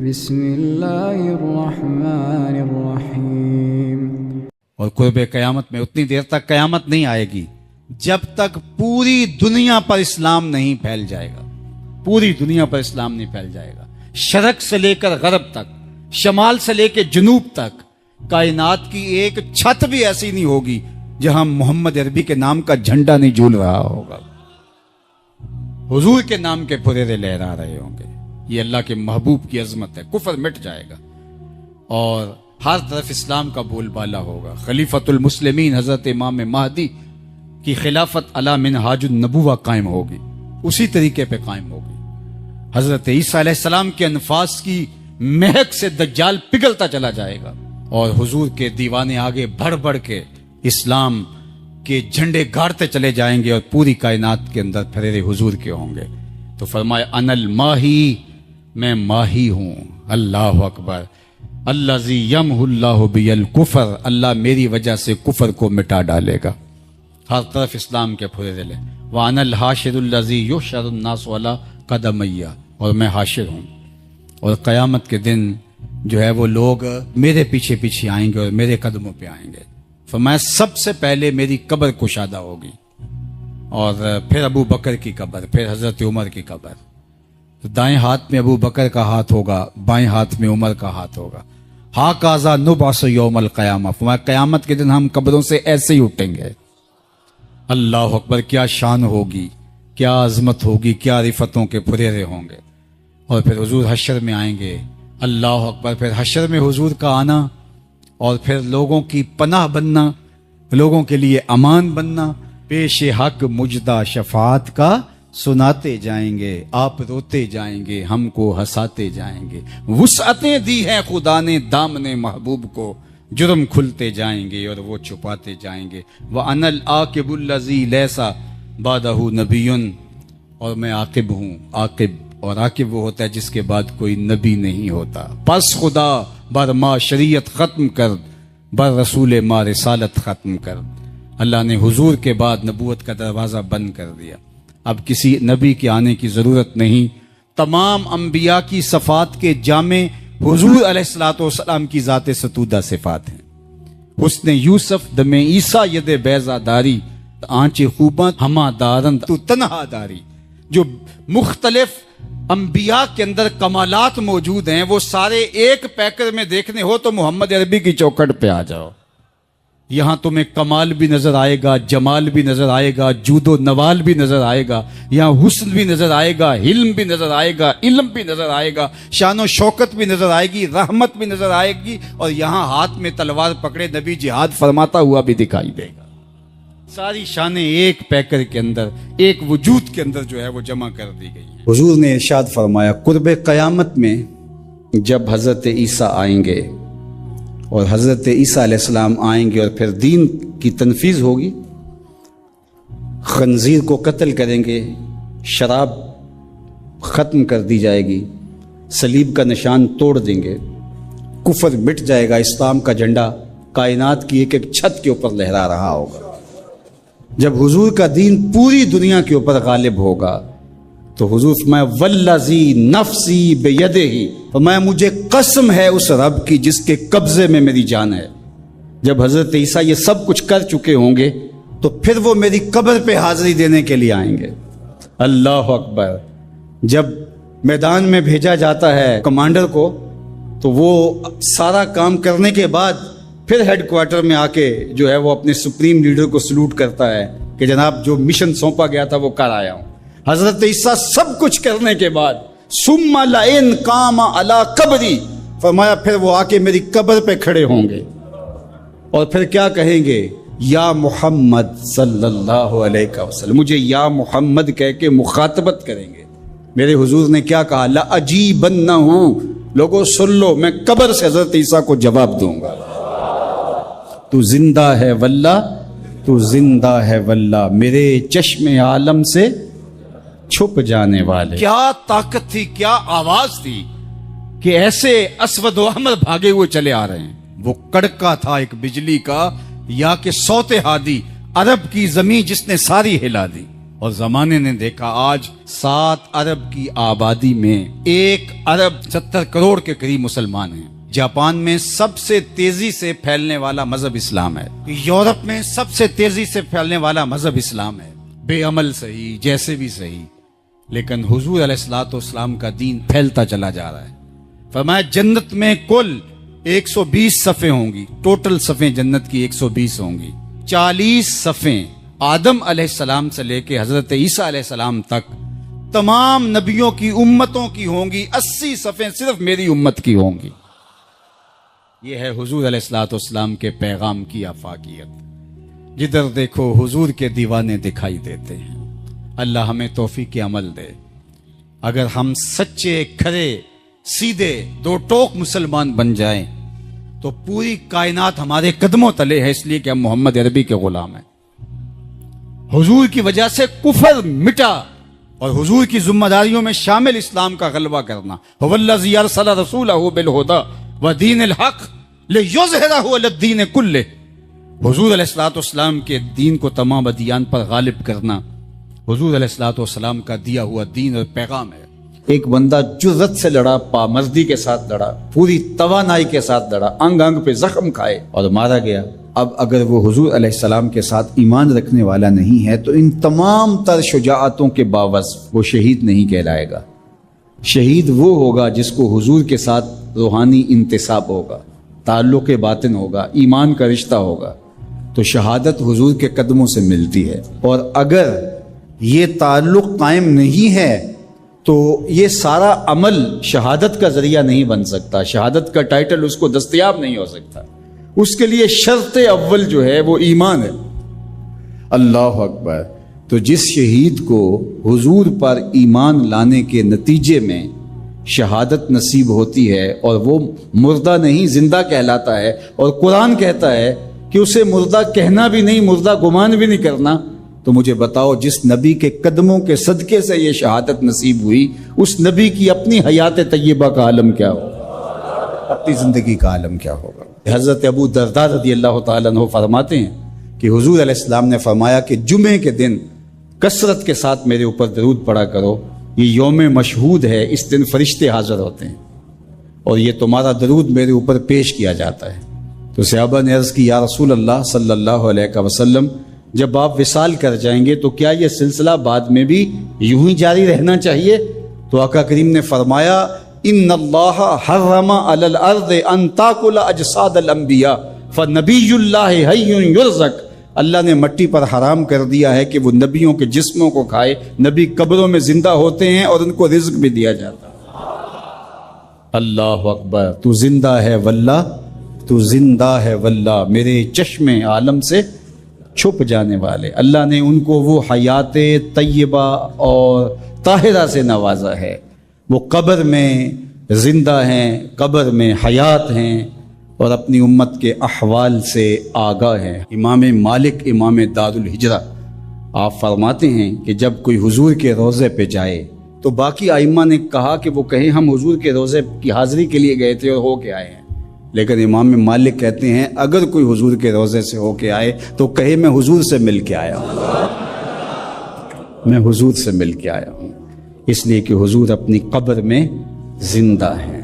بسم اللہ الرحمن الرحیم۔ اور قرب قیامت میں اتنی دیر تک قیامت نہیں آئے گی جب تک پوری دنیا پر اسلام نہیں پھیل جائے گا۔ پوری دنیا پر اسلام نہیں پھیل جائے گا، شرق سے لے کر غرب تک، شمال سے لے کے جنوب تک۔ کائنات کی ایک چھت بھی ایسی نہیں ہوگی جہاں محمد عربی کے نام کا جھنڈا نہیں جھول رہا ہوگا، حضور کے نام کے پھریرے لہرا رہے ہوں گے۔ یہ اللہ کے محبوب کی عظمت ہے۔ کفر مٹ جائے گا اور ہر طرف اسلام کا بول بالا ہوگا۔ خلیفۃ المسلمین حضرت امام مہدی کی خلافت علی منہاج النبوہ قائم ہوگی، اسی طریقے پہ قائم ہوگی۔ حضرت عیسیٰ علیہ السلام کے انفاس کی مہک سے دجال پگھلتا چلا جائے گا اور حضور کے دیوانے آگے بڑھ بڑھ کے اسلام کے جھنڈے گاڑتے چلے جائیں گے اور پوری کائنات کے اندر پھریرے حضور کے ہوں گے۔ تو فرمایا انا الماہی، میں ماہی ہوں۔ اللہ اکبر۔ الذی یمحو اللہ بی الکفر، اللہ میری وجہ سے کفر کو مٹا ڈالے گا۔ ہر طرف اسلام کے پھریرے لے۔ وانا الحاشر الذی یحشر الناس علی قدمی، اور میں حاشر ہوں، اور قیامت کے دن جو ہے وہ لوگ میرے پیچھے پیچھے آئیں گے اور میرے قدموں پہ آئیں گے۔ فرمایا سب سے پہلے میری قبر کشادہ ہوگی، اور پھر ابو بکر کی قبر، پھر حضرت عمر کی قبر۔ تو دائیں ہاتھ میں ابو بکر کا ہاتھ ہوگا، بائیں ہاتھ میں عمر کا ہاتھ ہوگا۔ ہاکذا نبعث یوم القیامہ، فرمایا قیامت کے دن ہم قبروں سے ایسے ہی اٹھیں گے۔ اللہ اکبر، کیا شان ہوگی، کیا عظمت ہوگی، کیا رفتوں کے پھریرے ہوں گے۔ اور پھر حضور حشر میں آئیں گے۔ اللہ اکبر۔ پھر حشر میں حضور کا آنا اور پھر لوگوں کی پناہ بننا، لوگوں کے لیے امان بننا، پیش حق مجدہ شفاعت کا سناتے جائیں گے۔ آپ روتے جائیں گے، ہم کو ہنساتے جائیں گے۔ وسعتیں دی ہیں خدا نے دامن محبوب کو، جرم کھلتے جائیں گے اور وہ چھپاتے جائیں گے۔ وَأَنَا الْعَاقِبُ الَّذِي لَيْسَ بَعْدَهُ نَبِيٌّ، اور میں عاقب ہوں۔ عاقب، اور عاقب وہ ہوتا ہے جس کے بعد کوئی نبی نہیں ہوتا۔ پس خدا بر ما شریعت ختم کر، بر رسول ما رسالت ختم کر۔ اللہ نے حضور کے بعد نبوت کا دروازہ بند کر دیا۔ اب کسی نبی کے آنے کی ضرورت نہیں۔ تمام انبیاء کی صفات کے جامع حضور علیہ الصلوۃ والسلام کی ذات ستودہ صفات ہیں۔ حسن یوسف دم عیسیٰ ید بیضا داری، آنچ خوباں ہما دارند تو تنہا داری۔ جو مختلف انبیاء کے اندر کمالات موجود ہیں وہ سارے ایک پیکر میں دیکھنے ہو تو محمد عربی کی چوکھٹ پہ آ جاؤ۔ یہاں تمہیں کمال بھی نظر آئے گا، جمال بھی نظر آئے گا، جود و نوال بھی نظر آئے گا، یہاں حسن بھی نظر آئے گا، حلم بھی نظر آئے گا، علم بھی نظر آئے گا، شان و شوکت بھی نظر آئے گی، رحمت بھی نظر آئے گی، اور یہاں ہاتھ میں تلوار پکڑے نبی جہاد فرماتا ہوا بھی دکھائی دے گا۔ ساری شانیں ایک پیکر کے اندر، ایک وجود کے اندر جو ہے وہ جمع کر دی گئی ہیں۔ حضور نے ارشاد فرمایا قرب قیامت میں جب حضرت عیسیٰ آئیں گے اور حضرت عیسیٰ علیہ السلام آئیں گے اور پھر دین کی تنفیذ ہوگی، خنزیر کو قتل کریں گے، شراب ختم کر دی جائے گی، صلیب کا نشان توڑ دیں گے، کفر مٹ جائے گا، اسلام کا جھنڈا کائنات کی ایک ایک چھت کے اوپر لہرا رہا ہوگا۔ جب حضور کا دین پوری دنیا کے اوپر غالب ہوگا تو حضور فرمایا والذی نفسی بیدہ، فرمایا مجھے قسم ہے اس رب کی جس کے قبضے میں میری جان ہے۔ جب حضرت عیسیٰ یہ سب کچھ کر چکے ہوں گے تو پھر وہ میری قبر پہ حاضری دینے کے لیے آئیں گے۔ اللہ اکبر۔ جب میدان میں بھیجا جاتا ہے کمانڈر کو تو وہ سارا کام کرنے کے بعد پھر ہیڈ کوارٹر میں آ کے جو ہے وہ اپنے سپریم لیڈر کو سلوٹ کرتا ہے کہ جناب جو مشن سونپا گیا تھا وہ کر آیا ہوں۔ حضرت عیسیٰ سب کچھ کرنے کے بعد ثم لئن قام علی قبری، فرمایا پھر وہ آ کے میری قبر پہ کھڑے ہوں گے اور پھر کیا کہیں گے؟ یا محمد صلی اللہ علیہ وسلم، مجھے یا محمد کہہ کے مخاطبت کریں گے۔ میرے حضور نے کیا کہا؟ لأجیبنہ، لوگوں سن لو، میں قبر سے حضرت عیسیٰ کو جواب دوں گا۔ تو زندہ ہے واللہ، تو زندہ ہے واللہ، میرے چشم عالم سے چھپ جانے والے۔ کیا طاقت تھی، کیا آواز تھی کہ ایسے اسود و احمر بھاگے ہوئے چلے آ رہے ہیں۔ وہ کڑکا تھا ایک بجلی کا، یا کہ صوت ہادی، عرب کی زمین جس نے ساری ہلا دی۔ اور زمانے نے دیکھا آج 7 ارب کی آبادی میں 1 ارب 70 کروڑ کے قریب مسلمان ہیں۔ جاپان میں سب سے تیزی سے پھیلنے والا مذہب اسلام ہے، یورپ میں سب سے تیزی سے پھیلنے والا مذہب اسلام ہے، بے عمل صحیح جیسے بھی صحیح، لیکن حضور علیہ الصلوۃ والسلام کا دین پھیلتا چلا جا رہا ہے۔ فرمایا جنت میں کل 120 صفیں ہوں گی، ٹوٹل صفیں جنت کی 120 ہوں گی، 40 صفیں آدم علیہ السلام سے لے کے حضرت عیسیٰ علیہ السلام تک تمام نبیوں کی امتوں کی ہوں گی، 80 صفیں صرف میری امت کی ہوں گی۔ یہ ہے حضور علیہ الصلوۃ والسلام کے پیغام کی آفاقیت۔ جدھر دیکھو حضور کے دیوانے دکھائی دیتے ہیں۔ اللہ ہمیں توفیق عمل دے۔ اگر ہم سچے کھرے سیدھے 2 ٹوک مسلمان بن جائیں تو پوری کائنات ہمارے قدموں تلے ہے، اس لیے کہ ہم محمد عربی کے غلام ہیں۔ حضور کی وجہ سے کفر مٹا، اور حضور کی ذمہ داریوں میں شامل اسلام کا غلبہ کرنا۔ هو الذی ارسل رسولہ بالہدی ودین الحق لیظہرہ علی الدین کلہ۔ حضور علیہ الصلوۃ والسلام کے دین کو تمام ادیان پر غالب کرنا حضور علیہ الصلوۃ والسلام کا دیا ہوا دین اور پیغام ہے۔ ایک بندہ جرت سے لڑا، پامردی کے ساتھ لڑا، پوری توانائی کے ساتھ لڑا، انگ انگ پہ زخم کھائے اور مارا گیا۔ اب اگر وہ حضور علیہ السلام کے ساتھ ایمان رکھنے والا نہیں ہے تو ان تمام تر شجاعتوں کے باوجود وہ شہید نہیں کہلائے گا۔ شہید وہ ہوگا جس کو حضور کے ساتھ روحانی انتساب ہوگا، تعلق باطن ہوگا، ایمان کا رشتہ ہوگا، تو شہادت حضور کے قدموں سے ملتی ہے۔ اور اگر یہ تعلق قائم نہیں ہے تو یہ سارا عمل شہادت کا ذریعہ نہیں بن سکتا، شہادت کا ٹائٹل اس کو دستیاب نہیں ہو سکتا۔ اس کے لیے شرط اول جو ہے وہ ایمان ہے۔ اللہ اکبر۔ تو جس شہید کو حضور پر ایمان لانے کے نتیجے میں شہادت نصیب ہوتی ہے اور وہ مردہ نہیں زندہ کہلاتا ہے، اور قرآن کہتا ہے کہ اسے مردہ کہنا بھی نہیں، مردہ گمان بھی نہیں کرنا، تو مجھے بتاؤ جس نبی کے قدموں کے صدقے سے یہ شہادت نصیب ہوئی، اس نبی کی اپنی حیات طیبہ کا عالم کیا ہوگا، اپنی زندگی کا عالم کیا ہوگا۔ حضرت ابو درداء رضی اللہ تعالیٰ عنہ فرماتے ہیں کہ حضور علیہ السلام نے فرمایا کہ جمعے کے دن کثرت کے ساتھ میرے اوپر درود پڑھا کرو، یہ یوم مشہود ہے، اس دن فرشتے حاضر ہوتے ہیں اور یہ تمہارا درود میرے اوپر پیش کیا جاتا ہے۔ تو صحابہ نے عرض کی یا رسول اللہ صلی اللہ علیہ وسلم، جب آپ وصال کر جائیں گے تو کیا یہ سلسلہ بعد میں بھی یوں ہی جاری رہنا چاہیے؟ تو آقا کریم نے فرمایا ان اللہ حرم علی الارض ان تاکل اجساد الانبیاء فنبی اللہ حی یرزق۔ اللہ نے مٹی پر حرام کر دیا ہے کہ وہ نبیوں کے جسموں کو کھائے، نبی قبروں میں زندہ ہوتے ہیں اور ان کو رزق بھی دیا جاتا ہے۔ اللہ اکبر۔ تو زندہ ہے واللہ، تو زندہ ہے واللہ، میرے چشم عالم سے چھپ جانے والے۔ اللہ نے ان کو وہ حیات طیبہ اور طاہرہ سے نوازا ہے، وہ قبر میں زندہ ہیں، قبر میں حیات ہیں اور اپنی امت کے احوال سے آگاہ ہیں۔ امام مالک امام دار الہجرہ آپ فرماتے ہیں کہ جب کوئی حضور کے روضے پہ جائے تو باقی ائمہ نے کہا کہ وہ کہیں ہم حضور کے روضے کی حاضری کے لیے گئے تھے اور ہو کے آئے ہیں، لیکن امام مالک کہتے ہیں اگر کوئی حضور کے روضے سے ہو کے آئے تو کہے میں حضور سے مل کے آیا ہوں، میں حضور سے مل کے آیا ہوں، اس لیے کہ حضور اپنی قبر میں زندہ ہیں۔